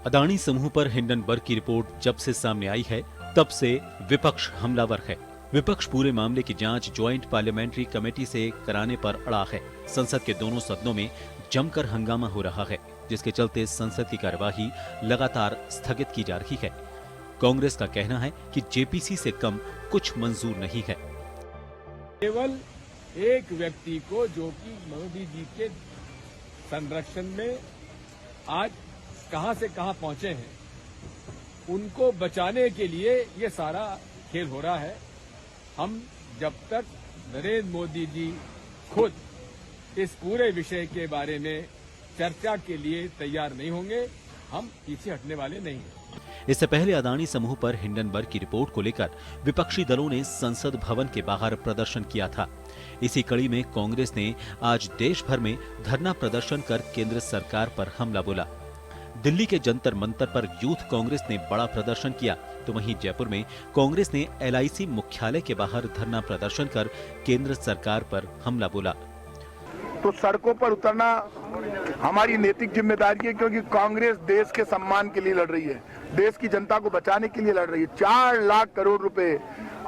अदानी समूह पर हिंडनबर्ग की रिपोर्ट जब से सामने आई है तब से विपक्ष हमलावर है। विपक्ष पूरे मामले की जांच ज्वाइंट पार्लियामेंट्री कमेटी से कराने पर अड़ा है। संसद के दोनों सदनों में जमकर हंगामा हो रहा है, जिसके चलते संसद की कार्यवाही लगातार स्थगित की जा रही है। कांग्रेस का कहना है कि जेपीसी से कम कुछ मंजूर नहीं है। केवल एक व्यक्ति को, जो कि मोदी जी के संरक्षण में आज कहां से कहां पहुंचे हैं, उनको बचाने के लिए ये सारा खेल हो रहा है। हम जब तक नरेंद्र मोदी जी खुद इस पूरे विषय के बारे में चर्चा के लिए तैयार नहीं होंगे, हम पीछे हटने वाले नहीं हैं। इससे पहले अदानी समूह पर हिंडनबर्ग की रिपोर्ट को लेकर विपक्षी दलों ने संसद भवन के बाहर प्रदर्शन किया था। इसी कड़ी में कांग्रेस ने आज देश भर में धरना प्रदर्शन कर केंद्र सरकार पर हमला बोला। दिल्ली के जंतर मंतर पर यूथ कांग्रेस ने बड़ा प्रदर्शन किया, तो वहीं जयपुर में कांग्रेस ने LIC मुख्यालय के बाहर धरना प्रदर्शन कर केंद्र सरकार पर हमला बोला। तो सड़कों पर उतरना हमारी नैतिक जिम्मेदारी है, क्योंकि कांग्रेस देश के सम्मान के लिए लड़ रही है, देश की जनता को बचाने के लिए लड़ रही है। 4 लाख करोड़ रुपए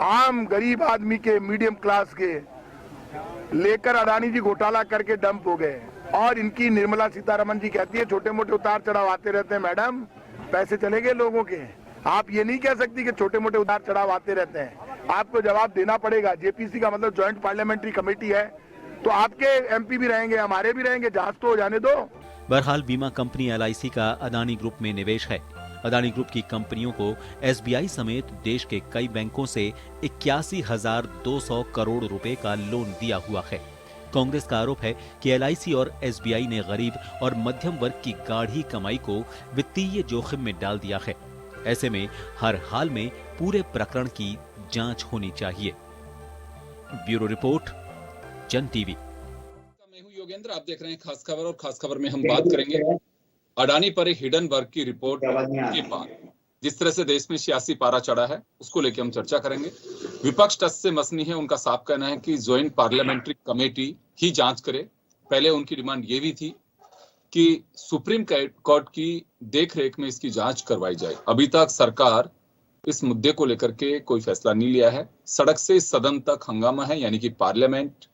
आम गरीब आदमी के, मीडियम क्लास के लेकर अडानी जी घोटाला करके डंप हो गए। और इनकी निर्मला सीतारमण जी कहती है छोटे मोटे उतार चढ़ाव आते रहते हैं, मैडम पैसे चले गए लोगों के। आप ये नहीं कह सकती कि छोटे मोटे उतार चढ़ाव आते रहते हैं, आपको जवाब देना पड़ेगा। जेपीसी का मतलब ज्वाइंट पार्लियामेंट्री कमेटी है, तो आपके MP भी रहेंगे, हमारे भी रहेंगे, जांच तो हो जाने दो। बहरहाल बीमा कंपनी LIC का अदानी ग्रुप में निवेश है। अदानी ग्रुप की कंपनियों को SBI समेत देश के कई बैंकों से 81,200 करोड़ रुपए का लोन दिया हुआ है। कांग्रेस का आरोप है कि LIC और SBI ने गरीब और मध्यम वर्ग की गाढ़ी कमाई को वित्तीय जोखिम में डाल दिया है। ऐसे में हर हाल में पूरे प्रकरण की जांच होनी चाहिए। ब्यूरो रिपोर्ट, जन टीवी। मैं हूं योगेंद्र, आप देख रहे हैं खास खबर, और खास खबर में हम बात करेंगे अडानी पर हिंडनबर्ग की रिपोर्ट के बाद जिस तरह से देश में 86 पारा चढ़ा है, उसको लेकर हम चर्चा करेंगे। विपक्ष टस से मस नहीं है, उनका साफ कहना है कि ज्वाइंट पार्लियामेंट्री कमेटी ही जांच करे। पहले उनकी डिमांड ये भी थी कि सुप्रीम कोर्ट की देखरेख में इसकी जांच करवाई जाए। अभी तक सरकार इस मुद्दे को लेकर के कोई फैसला नहीं लिया है। सड़क से सदन तक हंगामा है, यानी कि पार्लियामेंट।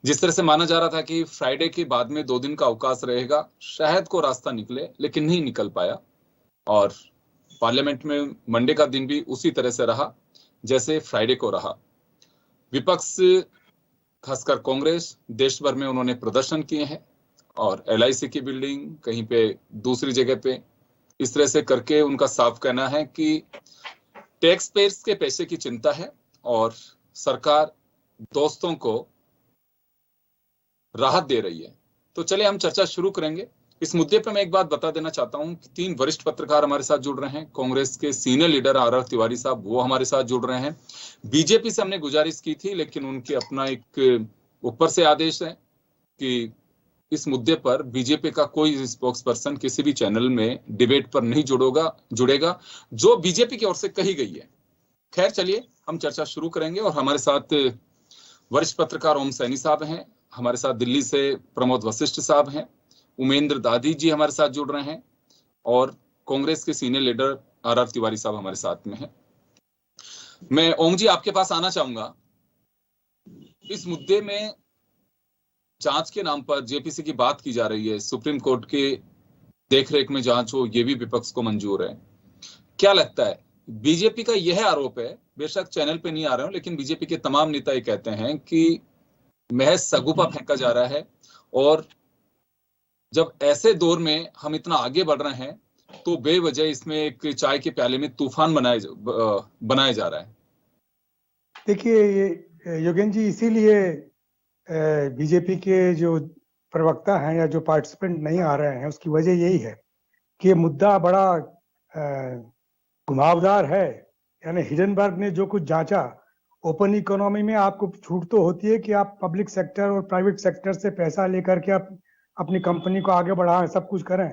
जिस तरह से माना जा रहा था कि फ्राइडे के बाद में 2 दिन का अवकाश रहेगा, शायद को रास्ता निकले, लेकिन नहीं निकल पाया। और पार्लियामेंट में मंडे का दिन भी उसी तरह से रहा जैसे फ्राइडे को रहा। विपक्ष, खासकर कांग्रेस, देश भर में उन्होंने प्रदर्शन किए हैं, और LIC की बिल्डिंग, कहीं पे दूसरी जगह पे, इस तरह से करके उनका साफ कहना है कि टैक्स पेयर्स के पैसे की चिंता है और सरकार दोस्तों को राहत दे रही है। तो चलिए हम चर्चा शुरू करेंगे। इस मुद्दे पर मैं एक बात बता देना चाहता हूं कि 3 वरिष्ठ पत्रकार हमारे साथ जुड़ रहे हैं। कांग्रेस के सीनियर लीडर RR तिवारी साहब, वो हमारे साथ जुड़ रहे हैं। बीजेपी से हमने गुजारिश की थी, लेकिन उनके अपना एक ऊपर से आदेश है कि इस मुद्दे पर बीजेपी का कोई स्पोक्स पर्सन किसी भी चैनल में डिबेट पर नहीं जुड़ेगा जो बीजेपी की ओर से कही गई है। खैर, चलिए हम चर्चा शुरू करेंगे, और हमारे साथ वरिष्ठ पत्रकार ओम सैनी साहब हैं, हमारे साथ दिल्ली से प्रमोद वशिष्ठ साहब हैं, उमेंद्र दादी जी हमारे साथ जुड़ रहे हैं, और कांग्रेस के सीनियर लीडर RR तिवारी साहब हमारे साथ में हैं। मैं ओम जी आपके पास आना चाहूंगा। इस मुद्दे में जांच के नाम पर जेपीसी की बात की जा रही है, सुप्रीम कोर्ट के देखरेख में जांच हो, ये भी विपक्ष को मंजूर है। क्या लगता है? बीजेपी का यह आरोप है, बेशक चैनल पे नहीं आ रहे हो, लेकिन बीजेपी के तमाम नेता ये कहते हैं कि महज सगुफा फेंका जा रहा है, और जब ऐसे दौर में हम इतना आगे बढ़ रहे हैं तो बेवजह इसमें एक चाय के प्याले में तूफान बनाया जा रहा है। देखिए, ये योगेंद्र जी, इसीलिए बीजेपी के जो प्रवक्ता हैं या जो पार्टिसिपेंट नहीं आ रहे हैं, उसकी वजह यही है कि ये मुद्दा बड़ा घुमावदार है। यानी हिंडनबर्ग ने जो कुछ जांचा, ओपन इकोनॉमी में आपको छूट तो होती है कि आप पब्लिक सेक्टर और प्राइवेट सेक्टर से पैसा लेकर के आप अपनी कंपनी को आगे बढ़ाएं, सब कुछ करें,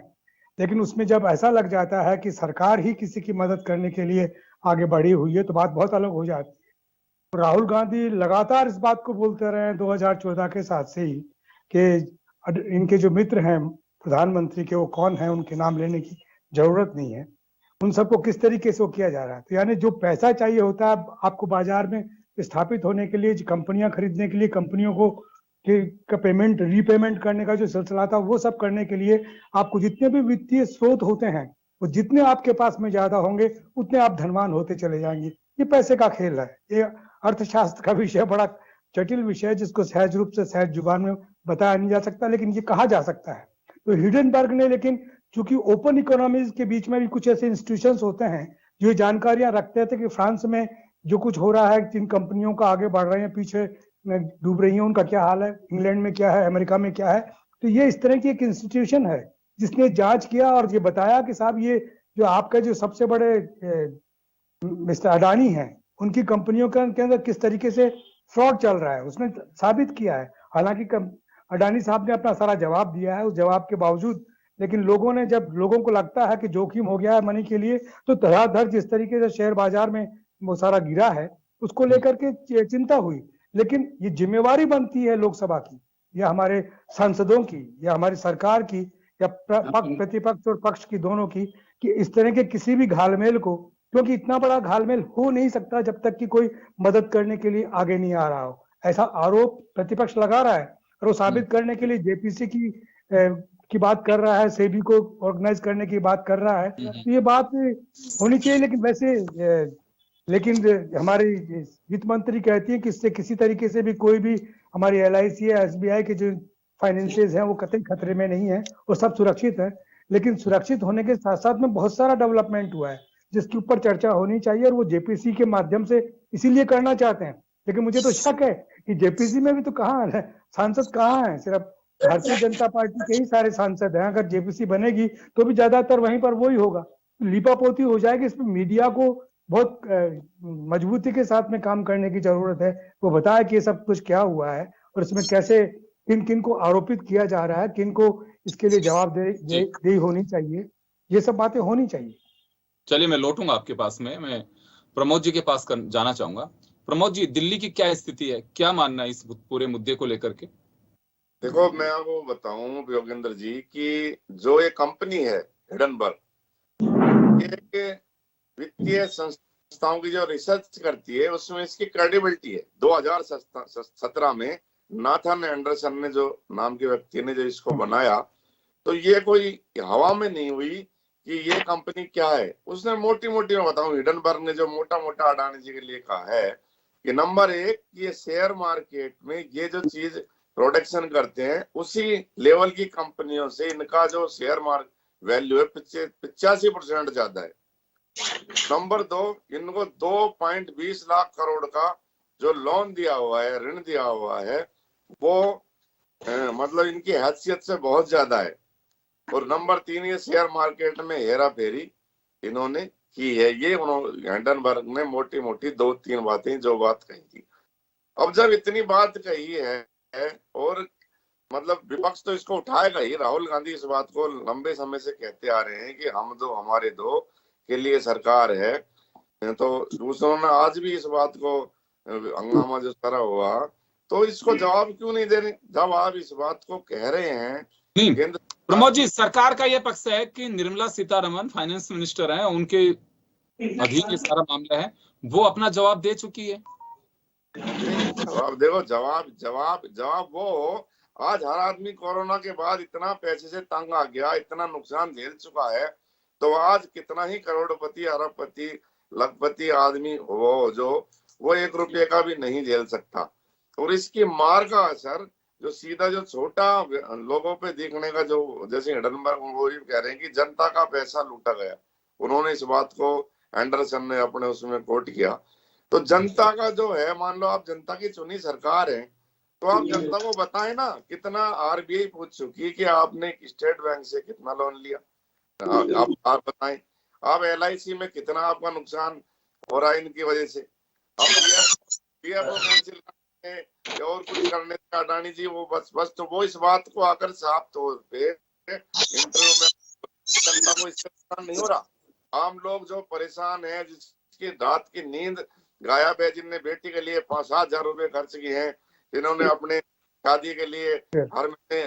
लेकिन उसमें जब ऐसा लग जाता है कि सरकार ही किसी की मदद करने के लिए आगे बढ़ी हुई है, तो बात बहुत अलग हो जाती है। राहुल गांधी लगातार इस बात को बोलते रहे 2014 के साथ से ही कि इनके जो मित्र हैं प्रधानमंत्री के, वो कौन है, उनके नाम लेने की जरूरत नहीं है, उन सबको किस तरीके से वो किया जा रहा है। तो यानी जो पैसा चाहिए होता है आपको बाजार में स्थापित होने के लिए, कंपनियां खरीदने के लिए, कंपनियों को का पेमेंट रीपेमेंट करने का जो सिलसिला था, वो सब करने के लिए आपको जितने भी वित्तीय स्रोत होते हैं, वो जितने आपके पास में ज्यादा होंगे उतने आप धनवान होते चले जाएंगे। ये पैसे का खेल है। ये अर्थशास्त्र का विषय बड़ा जटिल विषय है, जिसको सहज रूप से सहज जुबान में बताया नहीं जा सकता, लेकिन ये कहा जा सकता है। तो हिडेनबर्ग ने, लेकिन चूंकि ओपन इकोनॉमीज के बीच में भी कुछ ऐसे इंस्टीट्यूशंस होते हैं जो जानकारियां रखते थे कि फ्रांस में जो कुछ हो रहा है, जिन कंपनियों का आगे बढ़ रहे हैं, पीछे डूब रही हैं, उनका क्या हाल है, इंग्लैंड में क्या है, अमेरिका में क्या है। तो ये इस तरह की एक इंस्टीट्यूशन है जिसने जांच किया और ये बताया कि साहब ये जो आपका जो सबसे बड़े मिस्टर अडानी हैं, उनकी कंपनियों के अंदर किस तरीके से फ्रॉड चल रहा है, उसने साबित किया है। हालांकि अडानी साहब ने अपना सारा जवाब दिया है, उस जवाब के बावजूद, लेकिन लोगों ने, जब लोगों को लगता है कि जोखिम हो गया है मनी के लिए, तो धड़ाधड़ जिस तरीके से शेयर बाजार में वो सारा गिरा है, उसको लेकर के चिंता हुई। लेकिन ये जिम्मेवारी बनती है लोकसभा की, या हमारे सांसदों की, या हमारी सरकार की, या प्रतिपक्ष और पक्ष की, दोनों की, कि इस तरह के किसी भी घालमेल को, क्योंकि इतना बड़ा घालमेल हो नहीं सकता जब तक कि कोई मदद करने के लिए आगे नहीं आ रहा हो। ऐसा आरोप प्रतिपक्ष लगा रहा है और वो साबित करने के लिए जेपीसी की बात कर रहा है, सेबी को ऑर्गेनाइज करने की बात कर रहा है। तो ये बात होनी चाहिए। लेकिन वैसे हमारी वित्त मंत्री कहती है कि इससे किसी तरीके से भी कोई भी हमारी LIC या SBI के जो फाइनेंसेस हैं वो कतई खतरे में नहीं है, वो सब सुरक्षित है। लेकिन सुरक्षित होने के साथ साथ में बहुत सारा डेवलपमेंट हुआ है जिसके ऊपर चर्चा होनी चाहिए, और वो जेपीसी के माध्यम से इसीलिए करना चाहते हैं। लेकिन मुझे तो शक है कि जेपीसी में भी तो कहाँ है सांसद, कहाँ है? सिर्फ भारतीय जनता पार्टी के ही सारे सांसद हैं। अगर जेपीसी बनेगी तो भी ज्यादातर वहीं पर वही होगा, लीपापोती हो जाएगी। इसमें मीडिया को बहुत मजबूती के साथ में काम करने की जरूरत है। वो बताया कि ये सब कुछ क्या हुआ है और इसमें कैसे किन किन को आरोपित किया जा रहा है, किन को इसके लिए जवाबदेही होनी चाहिए, ये सब बातें होनी चाहिए। चलिए, मैं लौटूंगा आपके पास में, मैं प्रमोद जी के पास जाना चाहूंगा। प्रमोद जी, दिल्ली की क्या स्थिति है, क्या मानना है इस पूरे मुद्दे को लेकर के? देखो, मैं आपको बताऊं योगेंद्र जी कि जो ये कंपनी है हिडेनबर्ग, ये वित्तीय संस्थाओं की जो रिसर्च करती है उसमें इसकी क्रेडिबिलिटी है। 2017 में नाथन एंडरसन ने, जो नाम के व्यक्ति ने जो इसको बनाया, तो ये कोई हवा में नहीं हुई कि ये कंपनी क्या है। उसने मोटी मोटी में बताऊं, हिडेनबर्ग ने जो मोटा मोटा अडानी जी के लिए कहा है कि नंबर 1, ये शेयर मार्केट में ये जो चीज प्रोडक्शन करते हैं उसी लेवल की कंपनियों से इनका जो शेयर मार्केट वैल्यू है 85% ज्यादा है। नंबर 2, इनको 2.20 लाख करोड़ का जो लोन दिया हुआ है, ऋण दिया हुआ है, वो मतलब इनकी हैसियत से बहुत ज्यादा है। और नंबर 3, ये शेयर मार्केट में हेरा फेरी इन्होंने की है। ये हिडेनबर्ग ने मोटी मोटी 2-3 बातें जो बात कही थी। अब जब इतनी बात कही है और मतलब विपक्ष तो इसको उठाएगा ही। राहुल गांधी इस बात को लंबे समय से कहते आ रहे हैं कि हम दो हमारे दो के लिए सरकार है, तो उन्होंने आज भी इस बात को हंगामा जो करा हुआ, तो इसको जवाब क्यों नहीं दे रहे? जब आप इस बात को कह रहे हैं। प्रमोद जी, सरकार का यह पक्ष है कि निर्मला सीतारमण फाइनेंस मिनिस्टर हैं, उनके अधीन ये सारा मामला है, वो अपना जवाब दे चुकी है। जवाब देखो, जवाब वो, आज हर आदमी कोरोना के बाद इतना पैसे से तंग आ गया, इतना नुकसान झेल चुका है, तो आज कितना ही करोड़पति, अरबपति, लखपति आदमी हो जो वो 1 रुपये का भी नहीं झेल सकता। और इसकी मार का असर जो सीधा जो छोटा लोगों पे दिखने का, जो जैसे हिडेनबर्ग वो ही कह रहे हैं कि जनता का पैसा लूटा गया, उन्होंने इस बात को एंडरसन ने अपने उसमें कोट किया। तो जनता का जो है, मान लो आप जनता की चुनी सरकार है, तो आप जनता को बताएं ना, कितना RBI पूछ चुकी कि आपने स्टेट बैंक से कितना लोन लिया, आप बताएं। आप LIC में कितना आपका नुकसान हो रहा है इनकी वजह से। अब और कुछ करने से अडानी जी वो बस तो वो इस बात को आकर साफ तौर पे इंटरव्यू में जनता को इससे नुकसान नहीं हो रहा। आम लोग जो परेशान है, जिसकी रात की नींद गायब है, जिनने बेटी के लिए 5-7 हजार रुपए खर्च किए हैं, जिन्होंने अपने शादी के लिए हर महीने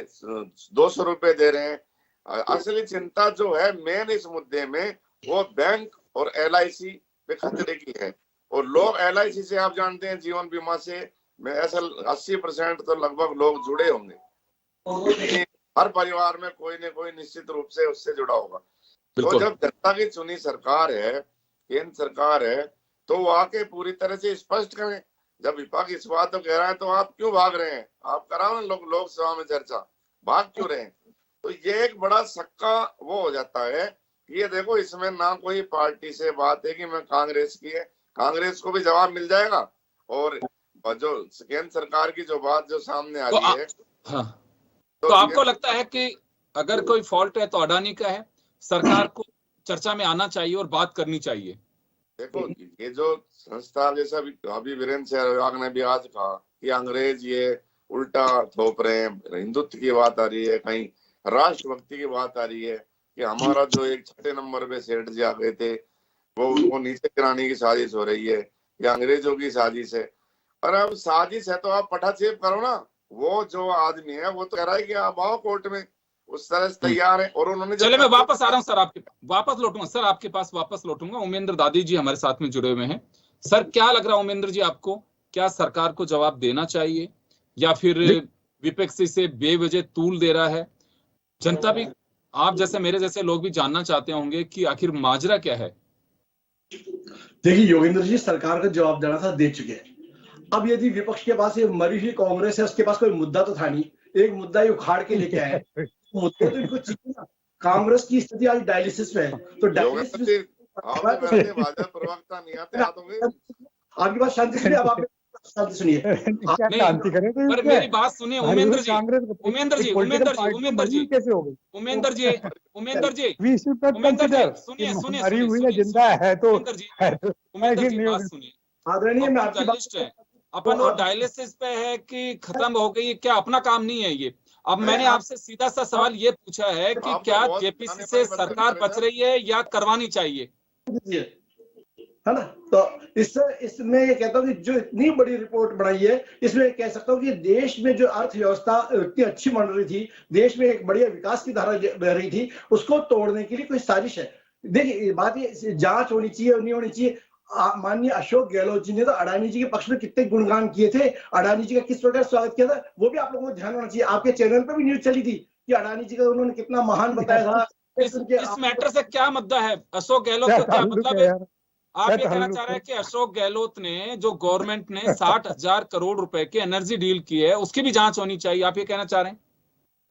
200 रुपए दे रहे हैं, असली चिंता जो है मेन इस मुद्दे में वो बैंक और LIC पे खतरे की है। और लोग LIC से आप जानते हैं जीवन बीमा से मैं ऐसा 80% तो लगभग लोग जुड़े होंगे, हर परिवार में कोई न कोई निश्चित रूप से उससे जुड़ा होगा। तो जब जनता की चुनी सरकार है, केंद्र सरकार है, तो वो आके पूरी तरह से स्पष्ट करें। जब विपक्ष इस बात को कह रहा है तो आप क्यों भाग रहे हैं? आप कराओ ना लोकसभा में चर्चा, भाग क्यों रहे हैं? तो ये एक बड़ा सक्का वो हो जाता है कि ये देखो इसमें ना कोई पार्टी से बात है कि मैं कांग्रेस की है, कांग्रेस को भी जवाब मिल जाएगा। और जो केंद्र सरकार की जो बात जो सामने आ रही है, हाँ, तो आपको लगता है कि अगर कोई फॉल्ट है तो अडानी का है, सरकार को चर्चा में आना चाहिए और बात करनी चाहिए? देखो ये जो संस्था जैसा अभी वीरेंद्र सहवाग ने भी आज कहा कि अंग्रेज ये उल्टा थोप रहे हैं, हिंदुत्व की बात आ रही है, कहीं राष्ट्रभक्ति की बात आ रही है कि हमारा जो एक 6 नंबर पे सेठ जी आ गए थे वो उनको नीचे गिराने की साजिश हो रही है, ये अंग्रेजों की साजिश है। और अब साजिश है तो आप पटाक्षेप करो ना। वो जो आदमी है वो तो कह रहा है कि आप आओ कोर्ट में, उस तरह से तैयार है। और उन्होंने चले मैं वापस आ रहा हूँ सर, आपके वापस लौटूंगा सर, आपके पास वापस लौटूंगा। उमेंद्र दादी जी हमारे साथ में जुड़े हुए हैं। सर क्या लग रहा है उमेंद्र जी आपको, क्या सरकार को जवाब देना चाहिए या फिर विपक्ष इसे बेवजह तूल दे रहा है? जनता भी, आप जैसे मेरे जैसे लोग भी जानना चाहते होंगे कि आखिर माजरा क्या है। देखिए योगेंद्र जी, सरकार का जवाब देना था, दे चुके हैं। अब यदि विपक्ष के पास ये मरी हुई कांग्रेस है, उसके पास कोई मुद्दा तो था नहीं, एक मुद्दा ही उखाड़ के लेके आए, मुद्दे तो इनको चाहिए ना। कांग्रेस की स्थिति आज डायलिसिस पे है, तो डायलिसिस प्रवक्ता नहीं आते आपकी बात शांति सुनिए। अब आप शांति सुनिए, शांति करें तो पर मेरी बात सुनिए उमेंद्र जी, उमेंद्र जी, उमेंद्र जी, उमेंद्र जी कैसे हो गई? उमेंद्र जी, उमेंद्र जी, वी शुड नॉट कंसीडर, सुनिए सुनिए मरी हुई है, जिंदा है तो उमेंद्र जी, उमेंद्र जी बात सुनिए। आदरणीय मैं आपकी बात है अपन वो डायलिसिस पे है कि खत्म हो गई, क्या अपना काम नहीं है ये? अब मैंने आपसे सीधा सा सवाल ये पूछा है कि क्या JPC से सरकार बच रही है या करवानी चाहिए, है ना? तो इसमें ये कहता हूँ कि जो इतनी बड़ी रिपोर्ट बनाई है, इसमें कह सकता हूँ कि देश में जो अर्थव्यवस्था इतनी अच्छी बन रही थी, देश में एक बढ़िया विकास की धारा बह रही थी, उसको तोड़ने के लिए कोई साजिश है। देखिए बात ये जांच होनी चाहिए और नहीं होनी चाहिए। माननीय अशोक गहलोत जी ने तो अडानी जी के पक्ष में कितने गुणगान किए थे, अडानी जी का किस प्रकार स्वागत किया था, वो भी आप लोगों को ध्यान होना चाहिए। आपके चैनल पर भी न्यूज चली थी कि अडानी जी का उन्होंने कितना महान बताया था। इस मैटर से क्या मुद्दा है? अशोक गहलोत का क्या मतलब है? आप ये कहना चाह रहे हैं कि अशोक गहलोत ने, जो गवर्नमेंट ने 60,000 करोड़ रुपए के एनर्जी डील की है, उसकी भी जांच होनी चाहिए, आप ये कहना चाह रहे हैं?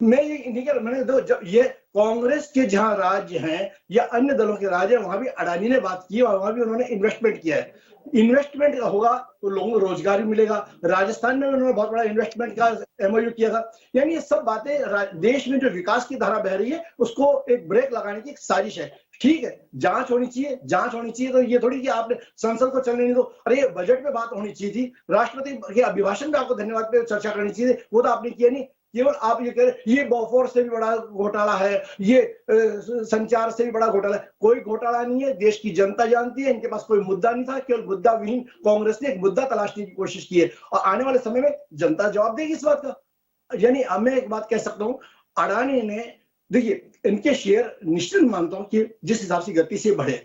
मैं ये नहीं कह रहा, मैंने दो जब ये कांग्रेस के जहां राज्य हैं या अन्य दलों के राज्य हैं, वहां भी अडानी ने बात की और वहां भी उन्होंने इन्वेस्टमेंट किया है। इन्वेस्टमेंट होगा तो लोगों को रोजगार भी मिलेगा। राजस्थान में उन्होंने बहुत बड़ा इन्वेस्टमेंट का MOU किया था। यानी ये सब बातें देश में जो विकास की धारा बह रही है उसको एक ब्रेक लगाने की एक साजिश है। ठीक है, जांच होनी चाहिए, जांच होनी चाहिए। तो ये थोड़ी कि आपने संसद को चलने नहीं दो। अरे ये बजट में बात होनी चाहिए थी, राष्ट्रपति के अभिभाषण में आपको धन्यवाद पे चर्चा करनी चाहिए, वो तो आपने किया नहीं। केवल आप ये कह रहे ये बोफोर्स से भी बड़ा घोटाला है, ये संचार से भी बड़ा घोटाला है। कोई घोटाला नहीं है, देश की जनता जानती है। इनके पास कोई मुद्दा नहीं था, केवल मुद्दा विहीन कांग्रेस ने एक मुद्दा तलाशने की कोशिश की है और आने वाले समय में जनता जवाब देगी इस बात का। यानी मैं एक बात कह सकता हूं, अडानी ने, देखिए इनके शेयर निश्चित मानता हूं कि जिस हिसाब से गति से बढ़े,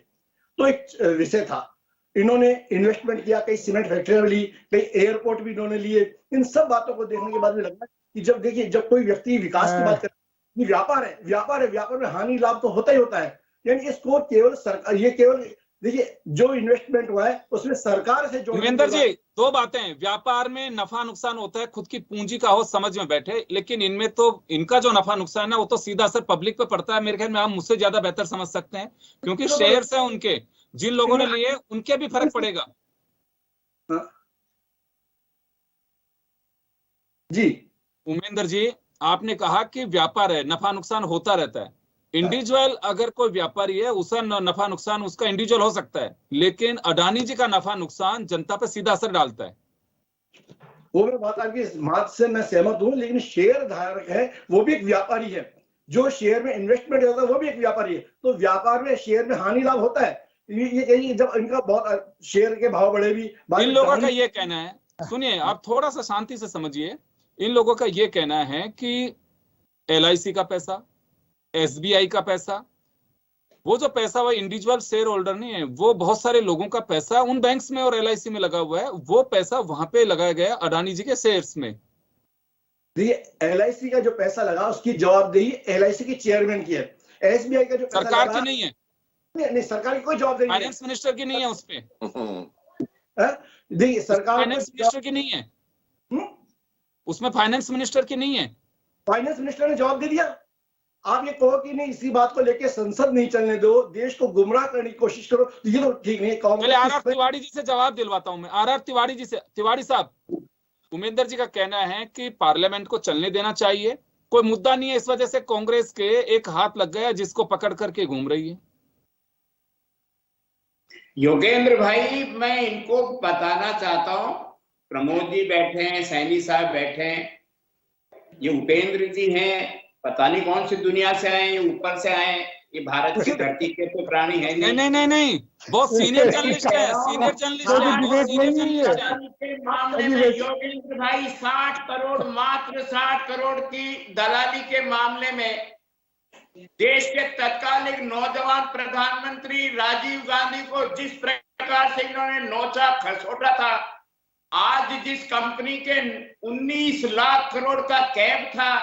तो एक विषय था, इन्होंने इन्वेस्टमेंट किया, कई सीमेंट फैक्ट्रियां ली, कई एयरपोर्ट भी इन्होंने लिए। इन सब बातों को देखने के बाद में लगता है कि जब देखिए जब कोई व्यक्ति विकास की बात करे, व्यापार है, व्यापार में हानि लाभ तो होता ही होता है। यानी इसको केवल सरकार, ये केवल देखिए जो इन्वेस्टमेंट हुआ है उसमें सरकार से जो, उमेंद्र जी दो बातें, व्यापार में नफा नुकसान होता है, खुद की पूंजी का हो समझ में बैठे, लेकिन इनमें तो इनका जो नफा नुकसान है वो तो सीधा असर पब्लिक पे पड़ता है। मेरे ख्याल में आप मुझसे ज्यादा बेहतर समझ सकते हैं, क्योंकि शेयर्स है उनके, जिन लोगों ने लिए उनके भी फर्क पड़ेगा। जी उमेंद्र जी, आपने कहा कि व्यापार है, नफा नुकसान होता रहता है। इंडिविजुअल अगर कोई व्यापारी है, उसका नफा नुकसान उसका इंडिविजुअल हो सकता है, लेकिन अडानी जी का नफा नुकसान जनता पर सीधा असर डालता है। वो मैं बात आपकी बात से मैं सहमत हूं, लेकिन शेयर धारक है वो भी एक व्यापारी है, जो शेयर में इन्वेस्टमेंट होता है वो भी एक व्यापारी है। तो व्यापार में शेयर में हानि लाभ होता है। ये जब इनका बहुत शेयर के भाव बढ़े भी, इन लोगों का ये कहना है, सुनिए आप थोड़ा सा शांति से समझिए, इन लोगों का ये कहना है कि LIC का पैसा, एसबीआई का पैसा, वो जो पैसा वो इंडिविजुअल शेयर होल्डर नहीं है, वो बहुत सारे लोगों का पैसा उन बैंक्स में और एलआईसी में लगा हुआ है, वो पैसा वहां पे लगाया गया अडानी जी के शेयर्स में। देखिए एलआईसी का जो पैसा लगा उसकी जवाबदेही एलआईसी के चेयरमैन की है। एसबीआई का जो पैसा सरकार लगा, की नहीं है, नहीं सरकार की कोई जवाबदेही नहीं है। फाइनेंस मिनिस्टर की नहीं है उसपे, देखिए सरकार फाइनेंस मिनिस्टर की नहीं है, उसमें फाइनेंस मिनिस्टर की नहीं है। फाइनेंस मिनिस्टर ने जवाब दे दिया। आप ये कहो कि नहीं इसी बात को लेके संसद नहीं चलने दो, देश को गुमराह करने की कोशिश करो, तो ये तो ठीक नहीं है। पहले आर तिवारी जी से जवाब दिलवाता हूं मैं। आर तिवारी जी से, तिवारी साहब, उमेंद्र जी का कहना है कि पार्लियामेंट को चलने देना चाहिए, कोई मुद्दा नहीं है, इस वजह से कांग्रेस के एक हाथ लग गया जिसको पकड़ करके घूम रही है। योगेंद्र भाई, मैं इनको बताना चाहता हूं, प्रमोद जी बैठे हैं, सैनी साहब बैठे हैं, ये उपेंद्र जी हैं, पता नहीं कौन सी दुनिया से आए, ये ऊपर से आए, ये भारत की धरती के तो प्राणी है नहीं, बहुत सीनियर जर्नलिस्ट है, सीनियर जर्नलिस्ट है, बहुत सीनियर जर्नलिस्ट है। के मामले में योगेंद्र भाई 60 करोड़, मात्र 60 करोड़ की दलाली के मामले में देश के तत्कालीन नौजवान प्रधानमंत्री राजीव गांधी को जिस प्रकार से इन्होंने नोचा खसोटा था, आज जिस कंपनी के 19 लाख करोड़ का कैब था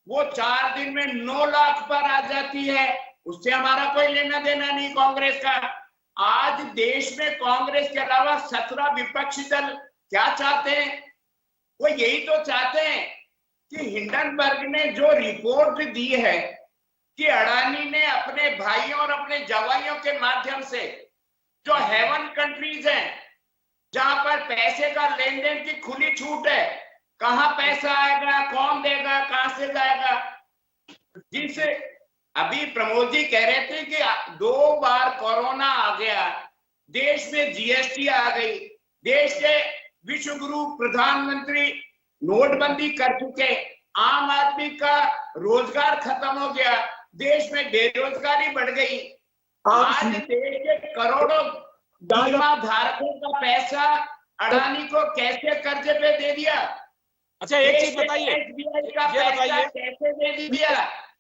वो 4 दिन में 9 लाख पर आ जाती है, उससे हमारा कोई लेना देना नहीं कांग्रेस का। आज देश में कांग्रेस के अलावा 17 विपक्षी दल क्या चाहते हैं? वो यही तो चाहते हैं कि हिंडनबर्ग ने जो रिपोर्ट दी है कि अडानी ने अपने भाइयों और अपने जवाइयों के माध्यम से जो हेवन कंट्रीज हैं जहां पर पैसे का लेन देन की खुली छूट है, कहां पैसा आएगा, कौन देगा, कहां से जाएगा, जिनसे अभी प्रमोद जी कह रहे थे कि 2 बार कोरोना आ गया, देश में जीएसटी आ गई, देश के विश्व गुरु प्रधानमंत्री नोटबंदी कर चुके, आम आदमी का रोजगार खत्म हो गया, देश में बेरोजगारी बढ़ गई। आज देश के करोड़ों बीमा धारकों का पैसा अडानी को कैसे कर्जे पे दे दिया? अच्छा एक चीज बताइए, एसबीआई का पैसा कैसे दे दिया?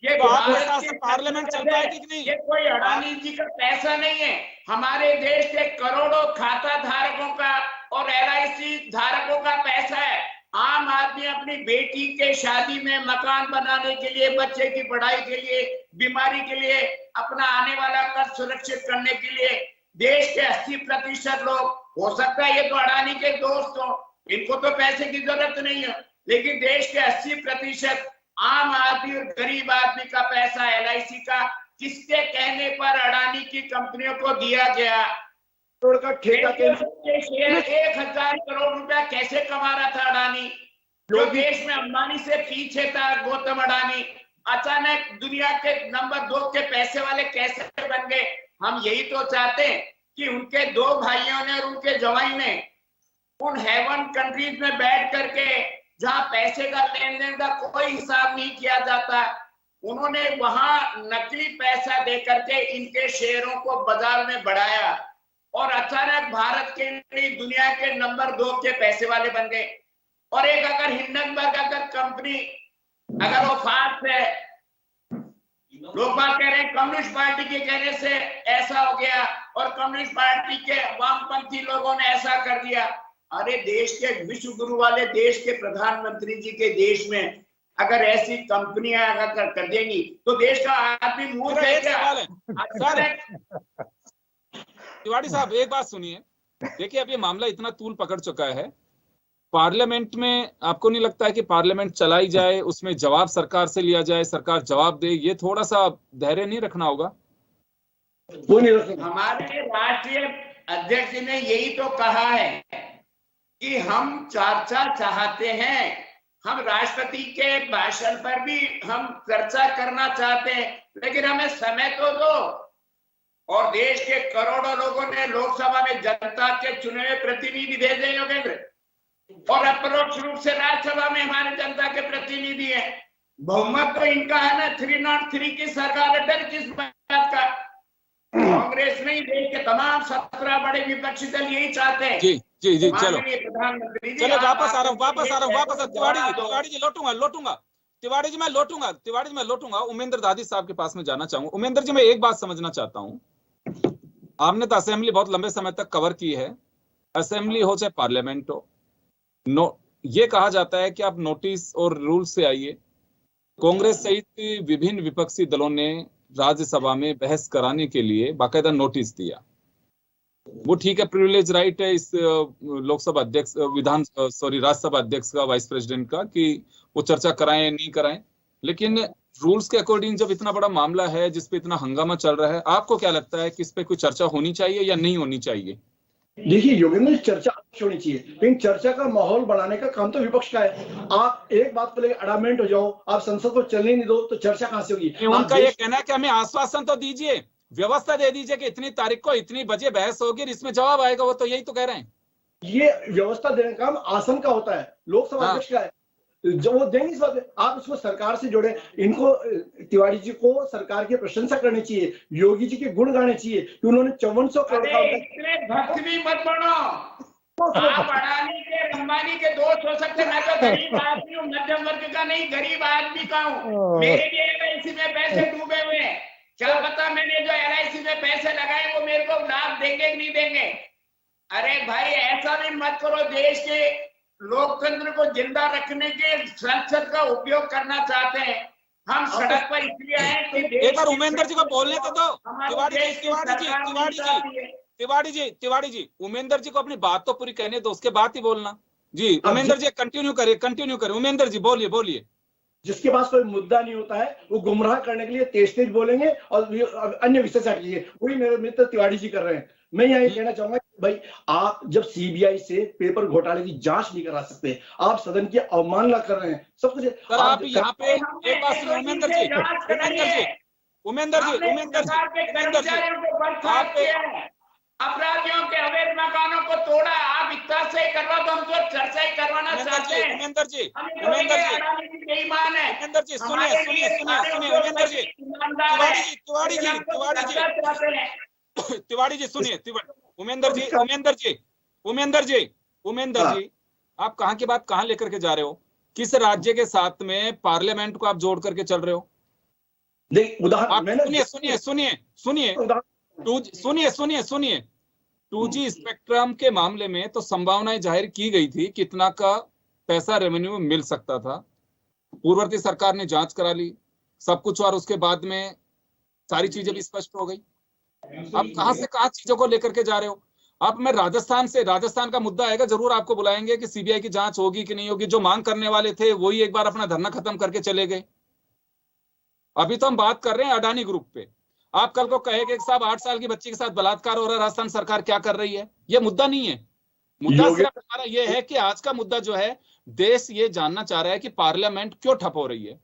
ये पार्लियामेंट चलता है कि नहीं? ये कोई अडानी जी का पैसा नहीं है, हमारे देश के करोड़ों खाता धारकों का और एलआईसी धारकों का पैसा है। आम आदमी अपनी बेटी के शादी में, मकान बनाने के लिए, बच्चे की पढ़ाई के लिए, बीमारी के लिए, अपना आने वाला कर्ज सुरक्षित करने के लिए देश के 80% लोग, हो सकता है ये तो अडानी के दोस्त हो, इनको तो पैसे की जरूरत नहीं है, लेकिन देश के 80% आम आदमी और गरीब आदमी का पैसा एलआईसी का किसके कहने पर अडानी की कंपनियों को दिया गया? करोड़ का ठेका के शेयर 1000 करोड़ रुपया कैसे कमा रहा था अडानी, जो देश में अंबानी से पीछे था गौतम अडानी, अचानक दुनिया के नंबर 2 के पैसे वाले कैसे बन गए? हम यही तो चाहते हैं कि उनके 2 भाइयों ने और उनके जवाई ने उन हेवन कंट्रीज में बैठ करके जहां पैसे का लेन देन का कोई हिसाब नहीं किया जाता, उन्होंने वहां नकली पैसा दे करके इनके शेयरों को बाजार में बढ़ाया और अचानक भारत के लिए दुनिया के नंबर 2 के पैसे वाले बन गए। और एक अगर हिंडनबर्ग अगर कंपनी अगर वो फास्ट है, लोग बात कह रहे हैं कम्युनिस्ट पार्टी के कहने से ऐसा हो गया और कम्युनिस्ट पार्टी के वामपंथी लोगों ने ऐसा कर दिया। अरे देश के विश्व गुरु वाले देश के प्रधानमंत्री जी के देश में अगर ऐसी कंपनियां अगर कर देंगी तो देश का आदमी मूर्ख है क्या? तिवारी साहब एक बात सुनिए, देखिए अब ये मामला इतना तूल पकड़ चुका है, पार्लियामेंट में आपको नहीं लगता है कि पार्लियामेंट चलाई जाए, उसमें जवाब सरकार से लिया जाए, सरकार जवाब दे, ये थोड़ा सा धैर्य नहीं रखना होगा? हमारे राष्ट्रीय अध्यक्ष ने यही तो कहा है कि हम चर्चा चाहते हैं, हम राष्ट्रपति के भाषण पर भी हम चर्चा करना चाहते हैं, लेकिन हमें समय तो दो। और देश के करोड़ों लोगों ने लोकसभा में जनता के चुने हुए प्रतिनिधि भेजे योगेंद्र, और अपरोक्ष रूप से राज्यसभा में हमारे जनता के प्रतिनिधि हैं। बहुमत तो इनका है ना, 303 की सरकार है, डर किस बात का? कांग्रेस नहीं, देश के तमाम 17 बड़े विपक्षी दल यही चाहते हैं। जी जी जी, चलो प्रधानमंत्री जी, चलो वापस आ रहा हूँ तिवारी जी लौटूंगा। तिवारी जी मैं लौटूंगा उमेंद्र दादी साहब के पास में जाना चाहूंगा। उमेंद्र जी मैं एक बात समझना चाहता हूं, आपने तो असेंबली बहुत लंबे समय तक कवर की है, असेंबली हो चाहे पार्लियामेंट हो, ये कहा जाता है कि आप नोटिस और रूल से आइए। कांग्रेस सहित विभिन्न विपक्षी दलों ने राज्यसभा में बहस कराने के लिए बाकायदा नोटिस दिया। वो ठीक है, प्रिविलेज राइट है इस लोकसभा अध्यक्ष राज्यसभा अध्यक्ष का, वाइस प्रेसिडेंट का, कि वो चर्चा कराएं नहीं कराएं, लेकिन रूल्स के अकॉर्डिंग जब इतना बड़ा मामला है जिसपे इतना हंगामा चल रहा है, आपको क्या लगता है कि इस पे कोई चर्चा होनी चाहिए या नहीं होनी चाहिए? देखिए योगेंद्र, चर्चा अवश्य होनी चाहिए, लेकिन चर्चा का माहौल बनाने का काम तो विपक्ष का है। आप एक बात को लेकर अडामेंट हो जाओ, आप संसद को चलने नहीं दो, तो चर्चा कहां से होगी? उनका ये कहना है कि हमें आश्वासन तो दीजिए, व्यवस्था दे दीजिए कि इतनी तारीख को इतनी बजे बहस होगी, इसमें जवाब आएगा। वो तो यही तो कह रहे हैं। ये व्यवस्था देने का काम आसन का होता है, लोकसभा अध्यक्ष का है। जो वो देंगे इस बात में, आप इसको सरकार से जोड़े। इनको, तिवारी जी को सरकार की प्रशंसा करनी चाहिए, योगी जी के गुण गाने चाहिए कि उन्होंने 5400 करोड़ का इतने भक्त भी मत बनो। आप अडानी के, अंबानी के दोस्त हो सकते, मैं तो गरीब आदमी हूँ, मध्यम वर्ग का नहीं, गरीब आदमी का हूँ। मेरे भी LIC में पैसे डूबे हुए हैं, क्या पता मैंने जो LIC में पैसे लगाए वो मेरे को लाभ देंगे कि नहीं देंगे। अरे भाई ऐसा भी मत करो। देश के लोकतंत्र को जिंदा रखने के संसद का उपयोग करना चाहते हैं हम। सड़क पर इसलिए आए कि एक बार उमेंद्र जी को बोलने तो दो। तिवारी जी उमेंद्र जी को अपनी बात तो पूरी कहने दो, उसके बाद ही बोलना। जी उमेंद्र जी कंटिन्यू करिए उमेंद्र जी, बोलिए। जिसके पास कोई मुद्दा नहीं होता है वो गुमराह करने के लिए तेज बोलेंगे और अन्य विषय से हटिए। वही मेरे मित्र तिवारी जी कर रहे हैं। मैं यहाँ ये कहना चाहूंगा कि भाई, आप जब CBI से पेपर घोटाले की जांच नहीं करा सकते, आप सदन की अवमानना कर रहे हैं, सब कुछ। सर आप यहाँ पे एक बात सुनो उमेंद्र जी, अपराधियों के अवैध मकानों को तोड़ा, आप इतना से करवा तो हम तो चर्चा ही करवाना चाहते हैं। उमेंद्र जी बेईमान है। उमेंद्र जी सुनिए उमेंद्र जी, तिवारी जी सुनिए, उमेंद्र जी आप कहाँ की बात कहाँ लेकर के जा रहे हो? किस राज्य के साथ में पार्लियामेंट को आप जोड़ करके चल रहे हो? सुनिए 2G स्पेक्ट्रम के मामले में तो संभावनाएं जाहिर की गई थी, कितना का पैसा रेवेन्यू में मिल सकता था। पूर्ववर्ती सरकार ने जांच करा ली सब कुछ, और उसके बाद में सारी चीजें भी स्पष्ट हो गई। आप कहां से कहां चीजों को लेकर के जा रहे हो? आप, मैं राजस्थान का मुद्दा आएगा, जरूर आपको बुलाएंगे कि CBI की जांच होगी कि नहीं होगी। जो मांग करने वाले थे वही एक बार अपना धरना खत्म करके चले गए। अभी तो हम बात कर रहे हैं अडानी ग्रुप पे। आप कल को कहेंगे कि साहब 8 साल की बच्ची के साथ बलात्कार हो रहा है, राजस्थान सरकार क्या कर रही है। ये मुद्दा नहीं है। मुद्दा सिर्फ हमारा ये है कि आज का मुद्दा जो है, देश ये जानना चाह रहा है कि पार्लियामेंट क्यों ठप हो रही है।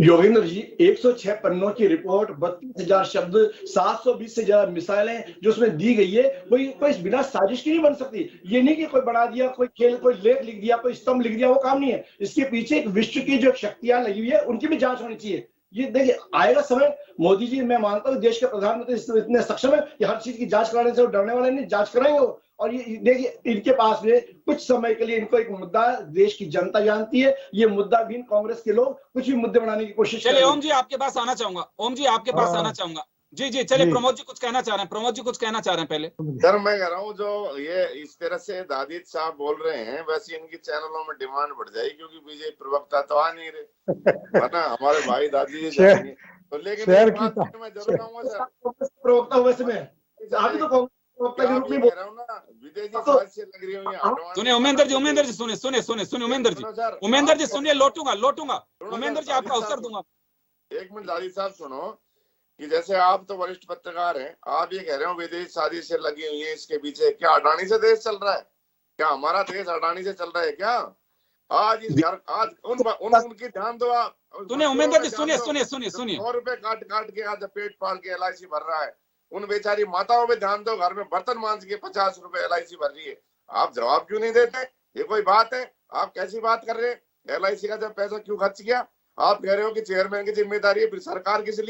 योगेंद्र जी, 106 पन्नों की रिपोर्ट, 32,000 शब्द, 720 से ज्यादा मिसाइलें जो उसमें दी गई है, कोई बिना साजिश की नहीं बन सकती। ये नहीं कि कोई बना दिया, कोई लेख लिख दिया, कोई स्तंभ लिख दिया, वो काम नहीं है। इसके पीछे एक विश्व की जो शक्तियां लगी हुई है, उनकी भी जांच होनी चाहिए। ये देखिए, आएगा समय, मोदी जी, मैं मानता हूँ देश के प्रधानमंत्री इतने सक्षम है कि हर चीज की जांच कराने से वो डरने वाले नहीं, जांच कराएंगे वो। और ये देखिए, इनके पास में कुछ समय के लिए इनको एक मुद्दा देश की जनता जानती है, ये मुद्दा भी कांग्रेस के लोग कुछ भी मुद्दे बनाने की कोशिश चलिए ओम जी आपके पास आना चाहूंगा। जी चलिए प्रमोद जी कुछ कहना चाह रहे हैं पहले। सर मैं कह रहा हूँ, जो ये इस तरह से दादी साहब बोल रहे हैं, वैसे इनकी चैनलों में डिमांड बढ़ जाएगी, क्योंकि बीजेपी प्रवक्ता तो आ नहीं रहे, है ना, हमारे भाई दादी जी जाएंगे तो। लेकिन मैं जरूर कहूंगा सर, प्रवक्ता वैसे में आप तो विदेशी साजिशें लग रही हुई। सुनिए उमेंद्र जी सुनिए उमेंद्र जी सुनिए, लौटूंगा उमेंद्र जी आपका अवसर दूंगा। एक मिनट दादी साहब सुनो, कि जैसे आप तो वरिष्ठ पत्रकार हैं, आप ये कह रहे हो विदेशी साजिशें लगी हुई है, इसके पीछे क्या अडानी से देश चल रहा है? क्या हमारा देश अडानी से चल रहा है क्या? आज इस घर, आज उनकी ध्यान दो आप। सुनिए उमेंद्र जी सुनिए 100 रुपए काट के आज पेट पाल के LIC भर रहा है, उन बेचारी माताओं पे ध्यान दो, घर में बर्तन मांज के 50 रुपए LIC भर रही है। आप जवाब क्यों नहीं देते? ये कोई बात है? आप कैसी बात कर रहे हैं? LIC का जब पैसा क्यों खर्च किया? आप कह रहे हो कि चेयरमैन की जिम्मेदारी है, फिर सरकार किस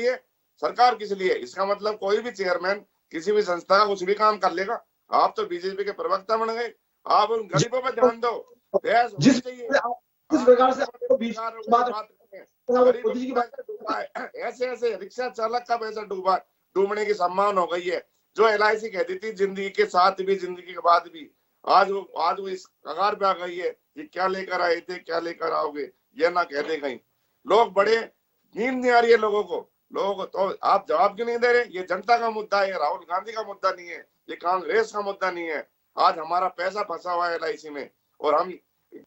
लिए? इसका मतलब कोई भी चेयरमैन किसी भी संस्था का कुछ भी काम कर लेगा। आप तो बीजेपी के प्रवक्ता बन गए, आप उन गरीबों पर ध्यान दो। जिस प्रकार से गरीबों का पैसा डूबा है, ऐसे ऐसे रिक्शा चालक का पैसा डूबा, डूबने की संभावना हो गई है। जो LIC कहती थी जिंदगी के साथ भी जिंदगी के बाद भी, आज वो इस कगार पे आ गई है कि क्या लेकर आए थे, क्या लेकर आओगे, ये ना कह दे कहीं। लोग बड़े नींद नहीं आ रही है लोगों को तो आप जवाब क्यों नहीं दे रहे? ये जनता का मुद्दा है, राहुल गांधी का मुद्दा नहीं है, ये कांग्रेस का मुद्दा नहीं है। आज हमारा पैसा फंसा हुआ है LIC में और हम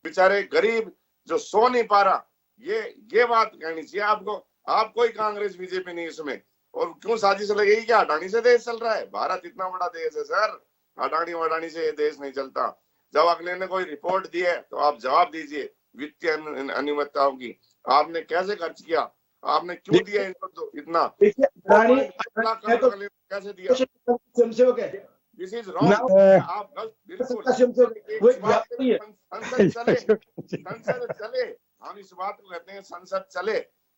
बेचारे गरीब जो सो नहीं पा रहा, ये बात कहनी चाहिए आपको। आप कोई कांग्रेस बीजेपी नहीं इसमें। और क्यों साजिश लगेगी कि अडानी से देश चल रहा है? भारत इतना बड़ा देश है सर, अडानी से ये देश नहीं चलता। जब अगले ने कोई रिपोर्ट दी है तो आप जवाब दीजिए वित्तीय अनियमितताओं की। आपने कैसे खर्च किया, आपने क्यों दिया इनको इतना, कैसे दिया? This is wrong. आप बिल्कुल संसद चले, हम इस बात को कहते हैं संसद चले,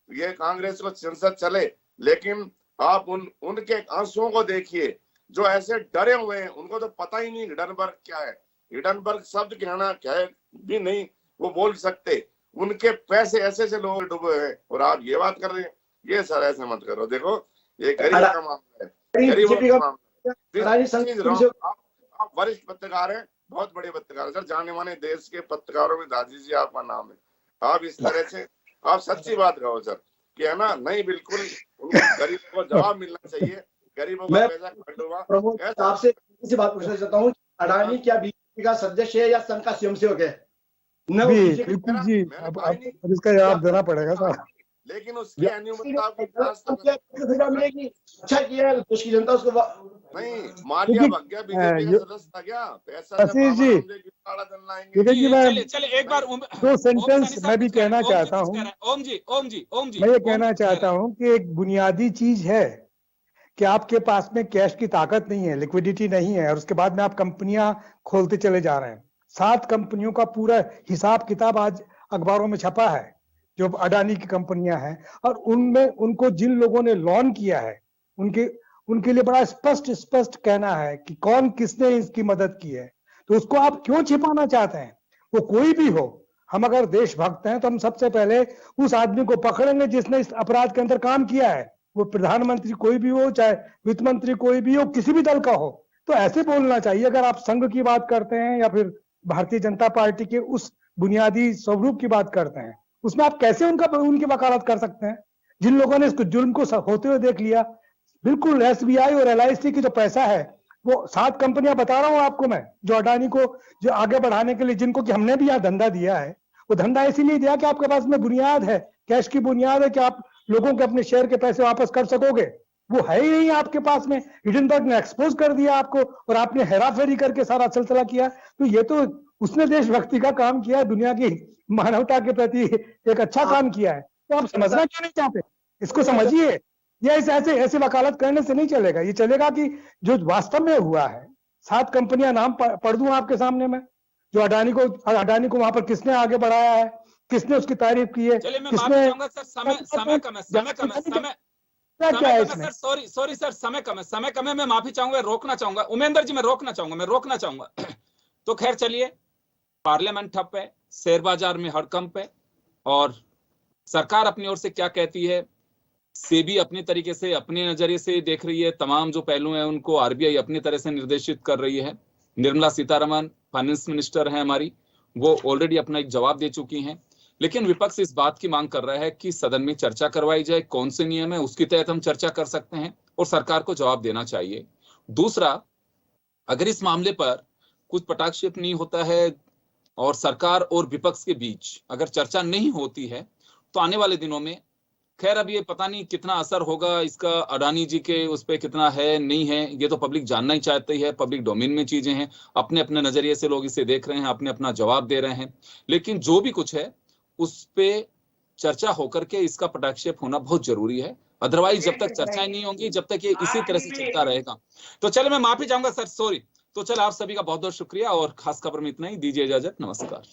ये कांग्रेस को संसद चले, लेकिन आप उनके आंसुओं को देखिए जो ऐसे डरे हुए हैं। उनको तो पता ही नहीं हिडनबर्ग क्या है, हिडनबर्ग शब्द कहना क्या है भी नहीं वो बोल सकते। उनके पैसे ऐसे से लोग डूबे हैं और आप ये बात कर रहे हैं। ये सर ऐसे मत करो, देखो ये गरीबों का मामला है, गरीबों का मामला। आप वरिष्ठ पत्रकार हैं, बहुत बड़े पत्रकार सर, जाने माने देश के पत्रकारों में दादी जी आपका नाम है। आप इस तरह से आप सच्ची बात कहो सर कि है ना, नहीं बिल्कुल गरीबों को जवाब मिलना चाहिए। गरीबों का पैसा आपसे बात पूछना चाहता हूँ, अडानी क्या बीजेपी का सदस्य है या संघ का स्वयंसेवक है? बिल्कुल जी, अब इसका जवाब देना पड़ेगा सर। लेकिन उसकी अनियमितता मिलेगी। अच्छा किया देश की जनता उसको नहीं, मालिया भाग गया, बीजेपी का सदस्य था क्या? पैसा चले एक बार दो सेंटेंस मैं भी कहना चाहता हूँ। ओम जी मैं ये कहना चाहता हूँ कि एक बुनियादी चीज है कि आपके पास में कैश की ताकत नहीं है, लिक्विडिटी नहीं है, और उसके बाद में आप कंपनियां खोलते चले जा रहे हैं। 7 कंपनियों का पूरा हिसाब किताब आज अखबारों में छपा है जो अडानी की कंपनियां हैं, और उनमें उनको जिन लोगों ने लोन किया है उनके लिए बड़ा स्पष्ट कहना है कि कौन किसने इसकी मदद की है। तो उसको आप क्यों छिपाना चाहते हैं? वो कोई भी हो, हम अगर देशभक्त हैं तो हम सबसे पहले उस आदमी को पकड़ेंगे जिसने इस अपराध के अंदर काम किया है, वो प्रधानमंत्री कोई भी हो, चाहे वित्त मंत्री कोई भी हो, किसी भी दल का हो। तो ऐसे बोलना चाहिए। अगर आप संघ की बात करते हैं या फिर भारतीय जनता पार्टी के उस बुनियादी स्वरूप की बात करते हैं, उसमें आप कैसे उनकी वकालत कर सकते हैं? जिन लोगों ने इसको जुल्म को होते हुए देख लिया, बिल्कुल SBI और LIC की जो पैसा है वो 7 कंपनियां बता रहा हूं आपको मैं, जो अडानी को जो आगे बढ़ाने के लिए, जिनको कि हमने भी यहाँ धंधा दिया है, वो धंधा इसीलिए दिया कि आपके पास में बुनियाद है, कैश की बुनियाद है कि आप लोगों के अपने शेयर के पैसे वापस कर सकोगे। वो है ही नहीं आपके पास में। हिडनबर्ग ने एक्सपोज कर दिया आपको और आपने हेराफेरी करके सारा सिलसिला किया। तो ये तो उसने देशभक्ति का काम किया, दुनिया की मानवता के प्रति एक अच्छा काम किया है। तो आप समझना क्यों नहीं चाहते? इसको समझिए। ये ऐसे वकालत करने से नहीं चलेगा। ये चलेगा कि जो वास्तव में हुआ है, 7 कंपनियां नाम पढ़ दूं आपके सामने में, जो अडानी को वहां पर किसने आगे बढ़ाया है, किसने उसकी तारीफ की है, किसने समय कम है, सॉरी सर, समय कम है, मैं माफी चाहूंगा, रोकना चाहूंगा उमेंद्र जी, मैं रोकना चाहूंगा। तो खैर चलिए, पार्लियामेंट ठप है, शेयर बाजार में हड़कंप है, और सरकार अपनी ओर से क्या कहती है, सेबी अपनी तरीके से अपने नजरिए से देख रही है, तमाम जो पहलू हैं उनको RBI अपनी तरह से निर्देशित कर रही है। निर्मला सीतारमण फाइनेंस मिनिस्टर हैं हमारी, वो ऑलरेडी अपना एक जवाब दे चुकी हैं। लेकिन विपक्ष इस बात की मांग कर रहा है कि सदन में चर्चा करवाई जाए, कौन से नियम है उसके तहत हम चर्चा कर सकते हैं, और सरकार को जवाब देना चाहिए। दूसरा, अगर इस मामले पर कुछ पटाक्षेप नहीं होता है और सरकार और विपक्ष के बीच अगर चर्चा नहीं होती है, तो आने वाले दिनों में, खैर अब ये पता नहीं कितना असर होगा इसका अडानी जी के उस पर, कितना है नहीं है, ये तो पब्लिक जानना ही चाहती है। पब्लिक डोमेन में चीजें हैं, अपने अपने नजरिए से लोग इसे देख रहे हैं, अपने अपना जवाब दे रहे हैं। लेकिन जो भी कुछ है उस पे चर्चा होकर के इसका पटाक्षेप होना बहुत जरूरी है। अदरवाइज जब तक चर्चाएं नहीं होंगी, जब तक ये इसी तरह से चलता रहेगा। तो चले, मैं माफी चाहूंगा सर, सॉरी। तो चल, आप सभी का बहुत बहुत शुक्रिया, और खास खबर में इतना ही। दीजिए इजाजत, नमस्कार।